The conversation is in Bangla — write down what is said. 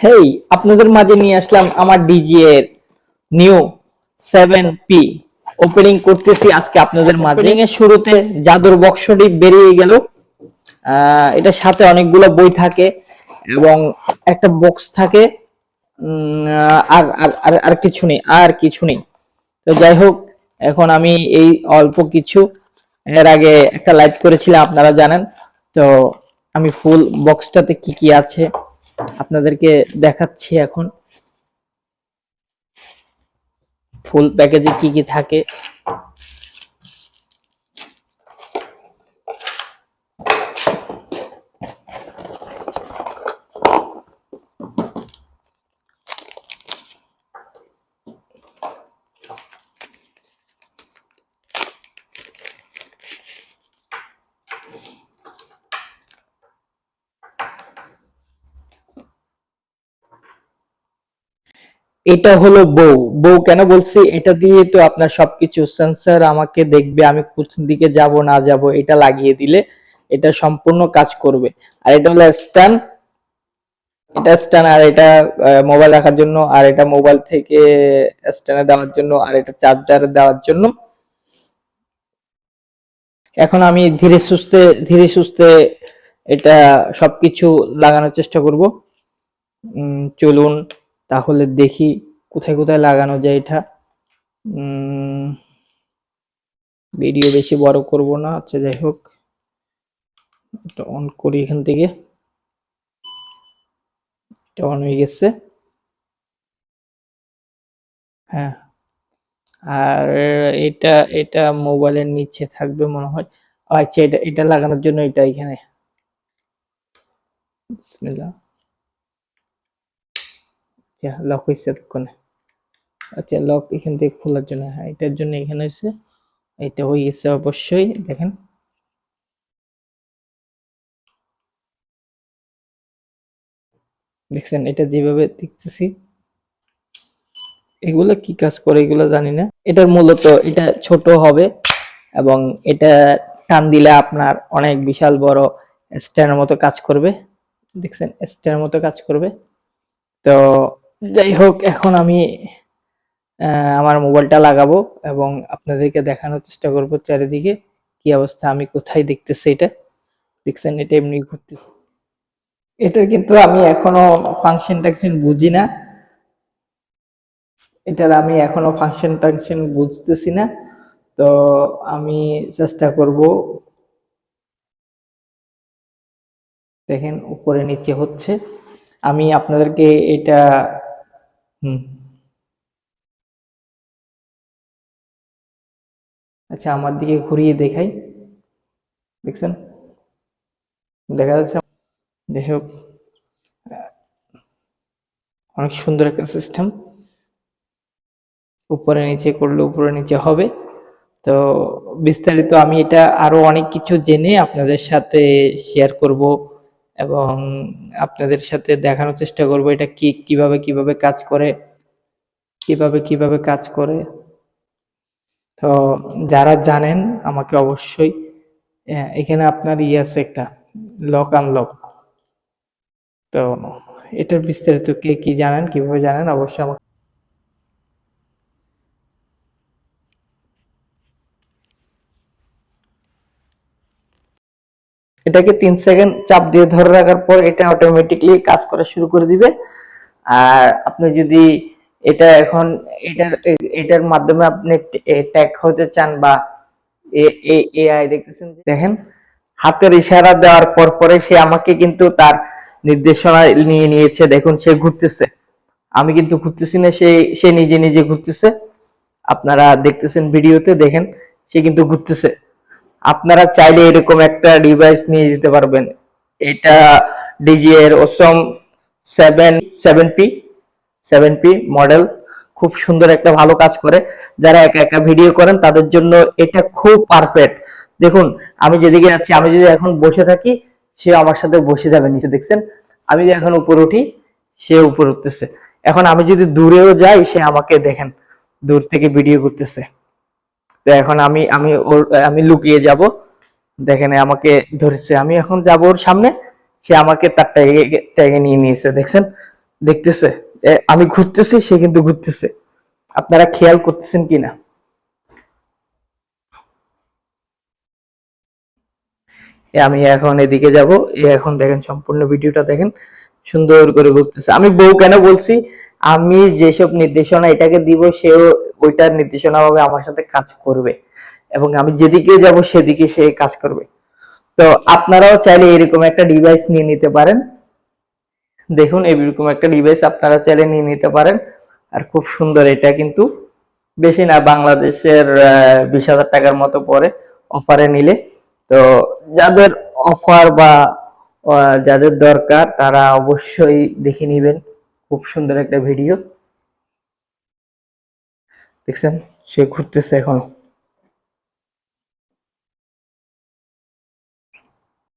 হেই, আপনাদের মাঝে নিয়ে আসলাম আমার ডিজি এর নিউ 7P ওপেনিং করতেছি আজকে আপনাদের মাঝে। এর শুরুতে জাদুর বক্সটি বেরিয়ে গেল। এটার সাথে অনেকগুলো বই থাকে এবং একটা বক্স থাকে। আর আর আর আর কিছু নেই, আর কিছু নেই। তো যাই হোক, এখন আমি এই অল্প কিছু, এর আগে একটা লাইভ করেছিলাম আপনারা জানেন। তো আমি ফুল বক্সটাতে কি কি আছে আপনাদেরকে দেখাচ্ছি। এখন ফুল প্যাকেজে কি কি থাকে। এটা হলো বউ। বউ কেন বলছি, এটা দিয়ে তো আপনার সবকিছু সেন্সর আমাকে দেখবে আমি কোন দিকে যাব না যাব, এটা লাগিয়ে দিলে এটা সম্পূর্ণ কাজ করবে। আর এটা হলো স্ট্যান্ড, এটা স্ট্যান্ড, আর এটা মোবাইল রাখার জন্য, আর এটা মোবাইল থেকে স্ট্যান্ডে দেওয়ার জন্য, আর এটা চার্জারে দেওয়ার জন্য। এখন আমি ধীরে সুস্থে এটা সবকিছু লাগানোর চেষ্টা করব। চলুন তাহলে দেখি কোথায় কোথায় লাগানো যায় এটা। ভিডিও বেশি বড় করব না। আচ্ছা যাই হোক, এটা অন করি এখান থেকে। এটা অন হয়ে গেছে। হ্যাঁ, আর এটা এটা মোবাইলের নিচে থাকবে মনে হয়। আচ্ছা, এটা এটা লাগানোর জন্য এটা এখানে। বিসমিল্লাহ। আচ্ছা, লক হয়েছে এতক্ষণে। আচ্ছা, লক এখান থেকে খোলার জন্য, হ্যাঁ এটার জন্য এখানে হয়েছে। এটা হয়ে গেছে অবশ্যই, দেখেন। দেখছেন এটা যেভাবে দেখতেছি, এগুলো কি কাজ করে এগুলো জানি না। এটার মূলত এটা ছোট হবে এবং এটা টান দিলে আপনার অনেক বিশাল বড় স্ট্যান্ডের মতো কাজ করবে। দেখছেন স্ট্যান্ডের মতো কাজ করবে। তো যাই হোক, এখন আমি আমার মোবাইলটা লাগাবো এবং আপনাদেরকে দেখানোর চেষ্টা করব চারিদিকে কি অবস্থা, আমি কোথায় দেখতেছি এটা। দেখছেন এটা এমনি ঘুরতেছে। এটার কিন্তু আমি এখনো ফাংশন টাংশন বুঝি না। এটার আমি এখনো ফাংশন টাংশন বুঝতেছি না। তো আমি চেষ্টা করব। দেখেন উপরে নিচে হচ্ছে। আমি আপনাদেরকে এটা হুম আচ্ছা, আমার দিকে ঘুরিয়ে দেখাই। দেখছেন, দেখা যাচ্ছে। যাই হোক, অনেক সুন্দর একটা সিস্টেম। উপরে নিচে করলে উপরে নিচে হবে। তো বিস্তারিত আমি এটা আরো অনেক কিছু জেনে আপনাদের সাথে শেয়ার করব এবং আপনাদের সাথে দেখানোর চেষ্টা করব এটা কি কিভাবে কিভাবে কাজ করে, কিভাবে কাজ করে। তো যারা জানেন আমাকে অবশ্যই, এখানে আপনার আছে একটা লক আনলক। তো এটার বিস্তারিত কে কি জানেন, কিভাবে জানেন অবশ্যই আমাকে। এটাকে 3 সেকেন্ড চাপ দিয়ে ধরে রাখার পর এটা অটোমেটিকলি কাজ করা শুরু করে দিবে। আর আপনি যদি এটা এখন এটার এটার মাধ্যমে আপনি ট্যাগ হতে চান বা এআই দেখতেছেন, দেখেন হাতের ইশারা দেওয়ার পর পরে সে আমাকে কিন্তু তার নির্দেশনা নিয়ে নিয়েছে। দেখুন সে ঘুরতেছে, আমি কিন্তু ঘুরতেছি না, সে সে নিজে নিজে ঘুরতেছে। আপনারা দেখতেছেন ভিডিওতে, দেখেন সে কিন্তু ঘুরতেছে। আপনারা চাইলে এরকম একটা ডিভাইস নিয়ে যেতে পারবেন। এটা ডিজি এর ওসম 7পি 7পি মডেল। খুব সুন্দর একটা ভালো কাজ করে। যারা একা একা ভিডিও করেন তাদের জন্য এটা খুব পারফেক্ট। দেখুন আমি যেদিকে যাচ্ছি, আমি যদি এখন বসে থাকি সে আমার সাথে বসে যাবে নিচে, দেখছেন। আমি যদি এখন উপরে উঠি সে উপরে উঠতেছে। এখন আমি যদি দূরেও যাই সে আমাকে দেখেন দূর থেকে ভিডিও করতেছে। তো এখন আমি লুকিয়ে যাব, দেখেন আমাকে ধরেছে। আমি এখন যাব ওর সামনে, সে আমাকে তার ট্যাগে ট্যাগে নিয়ে নিয়েছে, দেখছেন। দেখতেছে, আমি ঘুরতেছি, সে কিন্তু ঘুরতেছে। আপনারা খেয়াল করতেছেন কিনা? আমি এখন এদিকে যাব, এখন দেখেন সম্পূর্ণ ভিডিওটা দেখেন, সুন্দর করে ঘুরতেছে। আমি বউ কেন বলছি, আমি যেসব নির্দেশনা এটাকে দিব, সেও ওইটার নির্দেশনা ভাবে আমার সাথে কাজ করবে, এবং আমি যেদিকে যাব সেদিকে সে কাজ করবে। তো আপনারাও চাইলে এরকম একটা ডিভাইস নিয়ে নিতে পারেন। দেখুন, এরকম একটা ডিভাইস আপনারা চাইলে নিয়ে নিতে পারেন। আর খুব সুন্দর, এটা কিন্তু বেশি না, বাংলাদেশের 20,000 টাকার মতো পড়ে অফারে নিলে। তো যাদের অফার বা যাদের দরকার তারা অবশ্যই দেখে নিবেন। খুব সুন্দর একটা ভিডিও, দেখছেন সে ঘুরতেছে এখনো।